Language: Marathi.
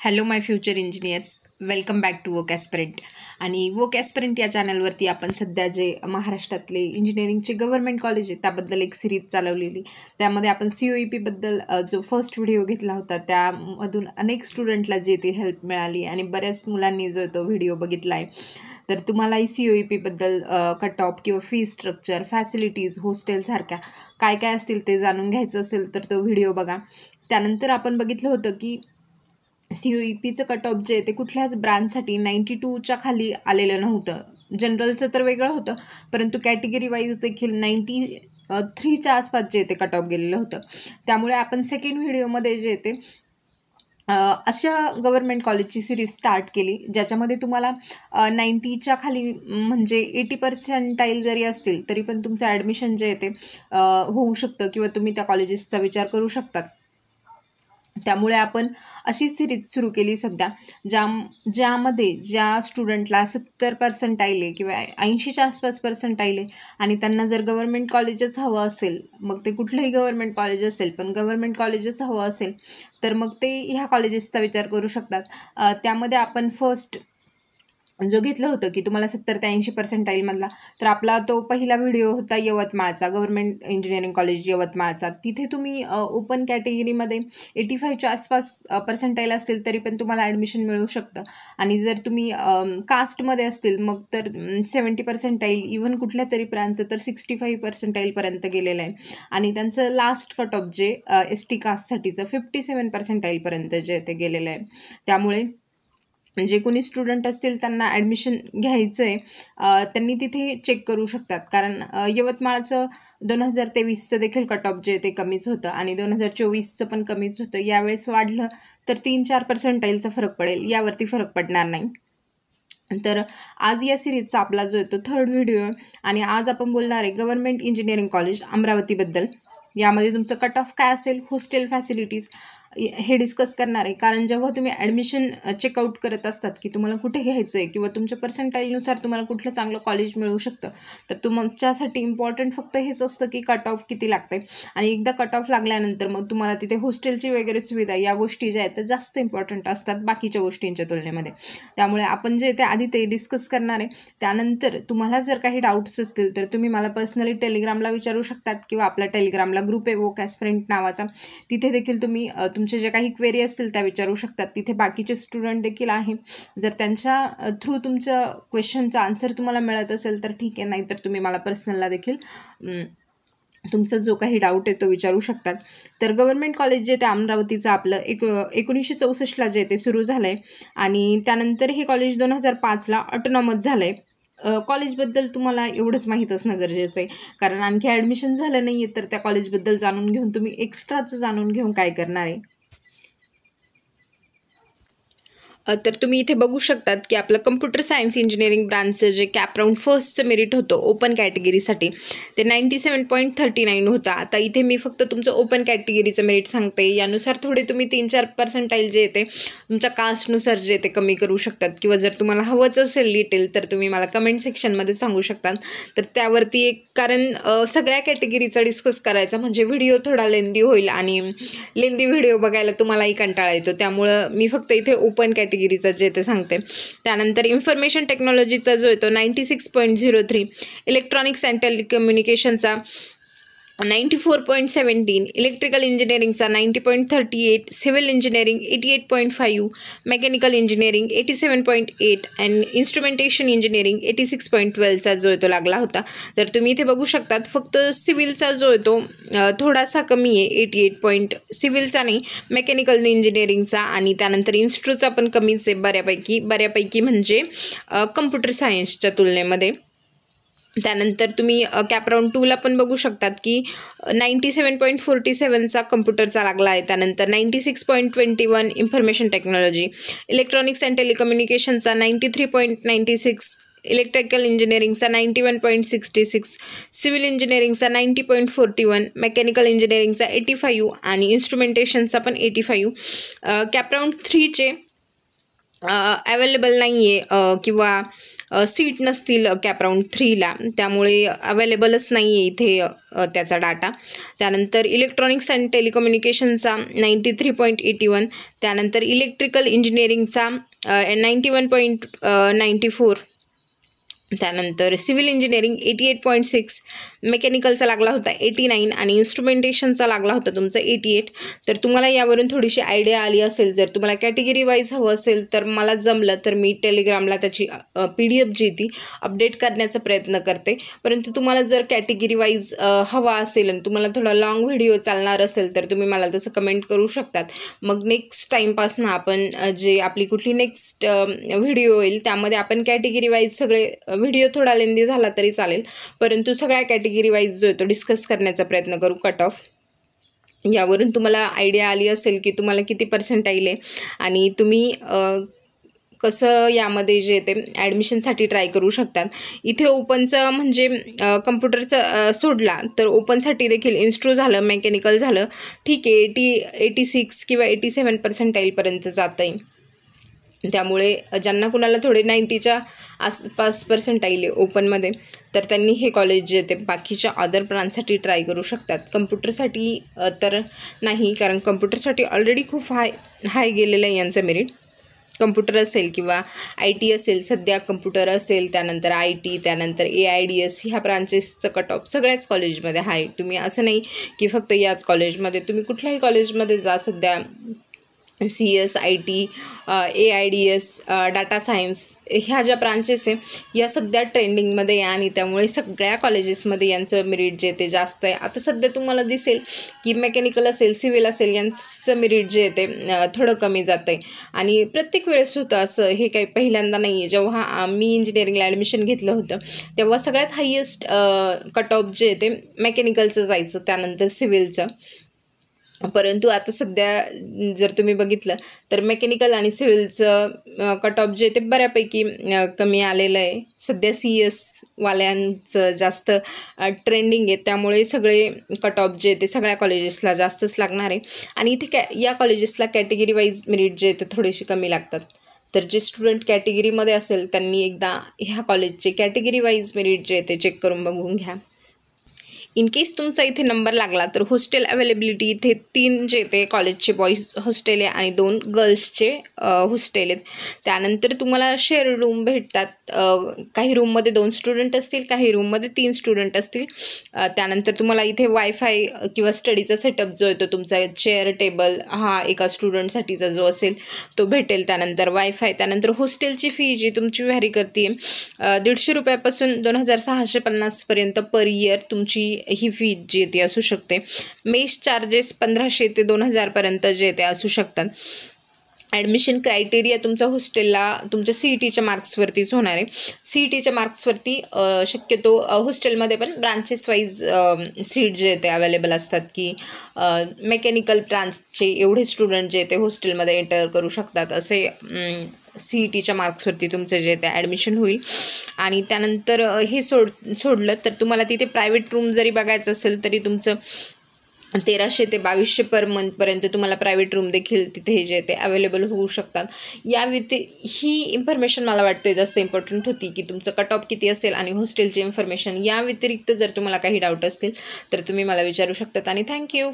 Hello my future engineers, welcome back to woke aspirant. आणि वोक ॲस्पिरंट या चॅनलवरती आपण सध्या जे महाराष्ट्रातले इंजिनिअरिंगचे गव्हर्नमेंट कॉलेज आहे त्याबद्दल एक सिरीज चालवलेली. त्यामध्ये आपण COEP-बद्दल जो फर्स्ट व्हिडिओ घेतला होता त्यामधून अनेक स्टुडंटला जे ती हेल्प मिळाली आणि बऱ्याच मुलांनी जो तो व्हिडिओ बघितला आहे. तर तुम्हालाही COEP-बद्दल कट ऑफ किंवा फी स्ट्रक्चर, फॅसिलिटीज, हॉस्टेलसारख्या काय काय असतील ते जाणून घ्यायचं असेल तर तो व्हिडिओ बघा. त्यानंतर आपण बघितलं होतं की COEPचं कट ऑफ जे ते कुठल्याच ब्रांचसाठी 92च्या खाली आलेलं नव्हतं. जनरलचं तर वेगळं होतं, परंतु कॅटेगरी वाईज देखील 93च्या आसपास जे ते कट ऑफ गेलेलं होतं. त्यामुळे आपण सेकंड व्हिडिओमध्ये जे ते अशा गव्हर्नमेंट कॉलेजची सिरीज स्टार्ट केली ज्याच्यामध्ये तुम्हाला 90च्या खाली म्हणजे 80% जरी असतील तरी पण तुमचं ॲडमिशन जे आहे ते होऊ शकतं किंवा तुम्ही त्या कॉलेजेसचा विचार करू शकतात. त्यामुळे आपण अशी सिरीज सुरू केली सध्या ज्यामध्ये ज्या स्टुडंटला 70% आले किंवा 80च्या आसपास पर्सेंट आले आणि त्यांना जर गव्हर्नमेंट कॉलेजच हवं असेल, मग ते कुठलंही गव्हर्नमेंट कॉलेज असेल पण गव्हर्नमेंट कॉलेजच हवं असेल तर मग ते ह्या कॉलेजेसचा विचार करू शकतात. त्यामध्ये आपण फर्स्ट जो घेतलं होतं की तुम्हाला 70 ते 80% मधला, तर आपला तो पहिला व्हिडिओ होता यवतमाळचा, गव्हर्नमेंट इंजिनिअरिंग कॉलेज यवतमाळचा. तिथे तुम्ही ओपन कॅटेगरीमध्ये 85च्या आसपास पर्सेंटाईल असतील तरी पण तुम्हाला ॲडमिशन मिळू शकतं. आणि जर तुम्ही कास्टमध्ये असतील मग तर 70% इव्हन कुठल्या तरी ब्रांचचं तर 65% गेलेलं आहे. आणि त्यांचं लास्ट कट ऑफ जे ST कास्टसाठीचं 57% जे ते गेलेलं आहे. त्यामुळे जे कोणी स्टुडंट असतील त्यांना ॲडमिशन घ्यायचं आहे त्यांनी तिथे चेक करू शकतात. कारण यवतमाळचं 2023चं देखील कट ऑफ जे ते कमीच होतं आणि 2024चं पण कमीच होतं. यावेळेस वाढलं तर 3-4% फरक पडेल, यावरती फरक पडणार नाही. तर आज या सिरीजचा आपला जो आहे तो थर्ड व्हिडिओ आहे आणि आज आपण बोलणार आहे गव्हर्नमेंट इंजिनिअरिंग कॉलेज अमरावतीबद्दल. यामध्ये तुमचं कट ऑफ काय असेल, हॉस्टेल फॅसिलिटीज हे डिस्कस करणार आहे. कारण जेव्हा तुम्ही ॲडमिशन चेकआउट करत असतात की तुम्हाला कुठे घ्यायचं आहे किंवा तुमच्या पर्सेंटाईलनुसार तुम्हाला कुठलं चांगलं कॉलेज मिळू शकतं, तर तुमच्यासाठी इम्पॉर्टंट फक्त हेच असतं की कट ऑफ किती लागतं आहे. आणि एकदा कट ऑफ लागल्यानंतर मग तुम्हाला तिथे हॉस्टेलची वगैरे सुविधा, या गोष्टी ज्या आहेत त्या जास्त इम्पॉर्टंट असतात बाकीच्या गोष्टींच्या तुलनेमध्ये. त्यामुळे आपण जे ते आधी ते डिस्कस करणार आहे. त्यानंतर तुम्हाला जर काही डाऊट्स असतील तर तुम्ही मला पर्सनली टेलिग्रामला विचारू शकतात किंवा आपल्या टेलिग्रामला ग्रुप आहे वोक ॲस्पिरंट नावाचा, तिथे देखील तुम्ही तुमचे जे काही क्वेरी असतील त्या विचारू शकतात. तिथे बाकीचे स्टुडंट देखील आहे. जर त्यांच्या थ्रू तुमच्या क्वेश्चनचा आन्सर तुम्हाला मिळत असेल तर ठीक आहे, नाहीतर तुम्ही मला पर्सनलला देखील तुमचा जो काही डाऊट आहे तो विचारू शकतात. तर गव्हर्नमेंट कॉलेज जे ते अमरावतीचं आपलं 1964ला जे ते सुरू झालं आहे आणि त्यानंतर हे कॉलेज 2005ला ऑटोनॉमस झालं आहे. कॉलेजबद्दल तुम्हाला एवढंच माहीत असणं गरजेचं आहे, कारण आणखी ॲडमिशन झालं नाही आहे तर त्या कॉलेजबद्दल जाणून घेऊन तुम्ही एक्स्ट्राचं जाणून घेऊन काय करणार आहे. तर तुम्ही इथे बघू शकतात की आपलं कम्प्युटर सायन्स इंजिनिअरिंग ब्रांचचं जे कॅप राऊंड फर्स्टचं मेरिट होतं ओपन कॅटेगरीसाठी ते 97.39 होतं. आता इथे मी फक्त तुमचं ओपन कॅटेगरीचं मेरिट सांगते. यानुसार थोडे तुम्ही 3-4% जे येते तुमच्या कास्टनुसार जे ते कमी करू शकतात किंवा जर तुम्हाला हवंच असेल डिटेल तर तुम्ही मला कमेंट सेक्शनमध्ये सांगू शकतात. तर त्यावरती एक, कारण सगळ्या कॅटेगरीचा डिस्कस करायचा म्हणजे व्हिडिओ थोडा लेंदी होईल आणि लेंदी व्हिडिओ बघायला तुम्हालाही कंटाळा येतो. त्यामुळं मी फक्त इथे ओपन कॅटेगरीचा जे ते सांगते. त्यानंतर इन्फॉर्मेशन टेक्नॉलॉजीचा जो आहे तो 96.03, इलेक्ट्रॉनिक्स अँड टेलिकम्युनिकेशनचा 94.17, इलेक्ट्रिकल इंजिनिअरिंगचा 90.38, civil engineering 88.5, mechanical engineering 87.8 and instrumentation engineering 86.12चा जो आहे तो लागला होता. तर तुम्ही इथे बघू शकतात फक्त सिव्हिलचा जो आहे तो थोडासा कमी आहे, 88 सिव्हिलचा नाही, मेकॅनिकल इंजिनिअरिंगचा. आणि त्यानंतर इन्स्ट्रूचा पण कमीच आहे बऱ्यापैकी म्हणजे कम्प्युटर सायन्सच्या तुलनेमध्ये. त्यानंतर तुम्ही कॅप राऊंड 2ला पण बघू शकतात की 97.47चा कम्प्युटरचा लागला आहे. त्यानंतर 96.21 इन्फॉर्मेशन टेक्नॉलॉजी, इलेक्ट्रॉनिक्स अँड टेलिकम्युनिकेशनचा 93.96, इलेक्ट्रिकल इंजिनिअरिंगचा 91.66, सिव्हिल इंजिनिअरिंगचा 90.41, मेकॅनिकल इंजिनिअरिंगचा 85 आणि इन्स्ट्रुमेंटेशनचा पण 85. कॅप राऊंड 3चे अवेलेबल नाही आहे किंवा सीट नसतील कॅप राऊंड 3ला, त्यामुळे अवेलेबलच नाही आहे इथे त्याचा डाटा. त्यानंतर इलेक्ट्रॉनिक्स अँड टेलिकम्युनिकेशनचा 93.81, त्यानंतर इलेक्ट्रिकल इंजिनिअरिंगचा 91.94, त्यानंतर सिव्हिल इंजिनिअरिंग 88.6, मेकॅनिकलचा लागला होता 89 आणि इन्स्ट्रुमेंटेशनचा लागला होता तुमचा 88. तर तुम्हाला यावरून थोडीशी आयडिया आली असेल. जर तुम्हाला कॅटेगरी वाईज हवं असेल तर मला जमलं तर मी टेलिग्रामला त्याची PDF जी ती अपडेट करण्याचा प्रयत्न करते. परंतु तुम्हाला जर कॅटेगरी वाईज हवा असेल आणि तुम्हाला थोडा लॉंग व्हिडिओ चालणार असेल तर तुम्ही मला तसं कमेंट करू शकतात. मग नेक्स्ट टाईमपासून आपण जे आपली कुठली नेक्स्ट व्हिडिओ येईल त्यामध्ये आपण कॅटेगरी वाईज सगळे व्हिडिओ थोडा लेंदी झाला तरी चालेल, परंतु सगळ्या कॅटेगरी वाईज जो आहे तो डिस्कस करण्याचा प्रयत्न करू. कट ऑफ यावरून तुम्हाला आयडिया आली असेल की तुम्हाला किती पर्सेंटाईल आहे आणि तुम्ही कसं यामध्ये जे ते ॲडमिशनसाठी ट्राय करू शकतात. इथे ओपनचं म्हणजे कम्प्युटरचं सोडला तर ओपनसाठी देखील इन्स्ट्रो झालं, मेकॅनिकल झालं, ठीक आहे 86 किंवा 87 पर्सेंटाईलपर्यंत जातं आहे. त्यामुळे ज्यांना कुणाला थोडे 90च्या आसपास पर्सेंटाईल आहे ओपनमध्ये तर त्यांनी हे कॉलेज जे ते बाकीच्या अदर ब्रांचसाठी ट्राय करू शकतात. कम्प्युटरसाठी तर नाही, कारण कम्प्युटरसाठी ऑलरेडी खूप हाय गेलेलं आहे यांचं मेरिट. कम्प्युटर असेल किंवा IT असेल, सध्या कम्प्युटर असेल, त्यानंतर IT, त्यानंतर AIDS ह्या ब्रांचेसचं कट ऑफ सगळ्याच कॉलेजमध्ये आहे. तुम्ही असं नाही की फक्त याच कॉलेजमध्ये, तुम्ही कुठल्याही कॉलेजमध्ये जा. सध्या CS, IT, AIDS, data science ह्या ज्या ब्रांचेस आहे या सध्या ट्रेंडिंगमध्ये आहे आणि त्यामुळे सगळ्या कॉलेजेसमध्ये यांचं मेरिट जे ते जास्त आहे. आता सध्या तुम्हाला दिसेल की मेकॅनिकल असेल, सिव्हिल असेल यांचं मेरिट जे ते थोडं कमी जातं आहे आणि प्रत्येक वेळेस होतं असं, हे काही पहिल्यांदा नाही आहे. जेव्हा मी इंजिनिअरिंगला ॲडमिशन घेतलं होतं तेव्हा सगळ्यात हायेस्ट कट ऑफ जे ते मेकॅनिकलचं जायचं, त्यानंतर सिव्हिलचं. परंतु आता सध्या जर तुम्ही बघितलं तर मेकॅनिकल आणि सिव्हिलचं कट ऑफ जे ते बऱ्यापैकी कमी आलेलं आहे. सध्या CS वाल्यांचं जास्त ट्रेंडिंग आहे, त्यामुळे सगळे कट ऑफ जे ते सगळ्या कॉलेजेसला जास्तच लागणार आहे आणि इथे या कॉलेजेसला कॅटेगरी वाईज मेरिट जे ते थोडेसे कमी लागतात. तर जे स्टुडंट कॅटेगरीमध्ये असेल त्यांनी एकदा ह्या कॉलेजचे कॅटेगरी वाईज मेरिट जे ते चेक करून बघून घ्या. इन केस तुमचा इथे नंबर लागला तर हॉस्टेल अवेलेबिलिटी इथे 3 जे ते कॉलेजचे बॉईज हॉस्टेल आहे आणि 2 गर्ल्सचे हॉस्टेल आहेत. त्यानंतर तुम्हाला शेअर रूम भेटतात. काही रूममध्ये 2 स्टुडंट असतील, काही रूममध्ये 3 स्टुडंट असतील. त्यानंतर तुम्हाला इथे वायफाय किंवा स्टडीचा सेटअप जो आहे तो तुमचा चेअर टेबल हा एका स्टुडंटसाठीचा जो असेल तो भेटेल. त्यानंतर वायफाय, त्यानंतर हॉस्टेलची फी जी तुमची व्हॅरी करते 150 रुपयापासून 2650पर्यंत पर इयर तुमची ही फी जी ती असू शकते. मेस चार्जेस 1500 ते 2000पर्यंत जे ते असू शकतात. ॲडमिशन क्रायटेरिया तुमच्या हॉस्टेलला तुमच्या CETच्या मार्क्सवरतीच होणार आहे. CETच्या मार्क्सवरती शक्यतो हॉस्टेलमध्ये पण ब्रांचेस वाईज सीट जे ते अवेलेबल असतात की मेकॅनिकल ब्रांचचे एवढे स्टुडंट जे ते हॉस्टेलमध्ये एंटर करू शकतात असे CETच्या मार्क्सवरती तुमचं जे ते ॲडमिशन होईल. आणि त्यानंतर हे सोडलं तर तुम्हाला तिथे प्रायव्हेट रूम जरी बघायचं असेल तरी तुमचं 1300 ते 2200 पर मंथपर्यंत तुम्हाला प्रायव्हेट रूम देखील तिथे जे ते अवेलेबल होऊ शकतात. ही इन्फॉर्मेशन मला वाटते जास्त इम्पॉर्टंट होती की तुमचं कट ऑफ किती असेल आणि हॉस्टेलची इन्फॉर्मेशन. या व्यतिरिक्त जर तुम्हाला काही डाऊट असतील तर तुम्ही मला विचारू शकतात आणि थँक्यू.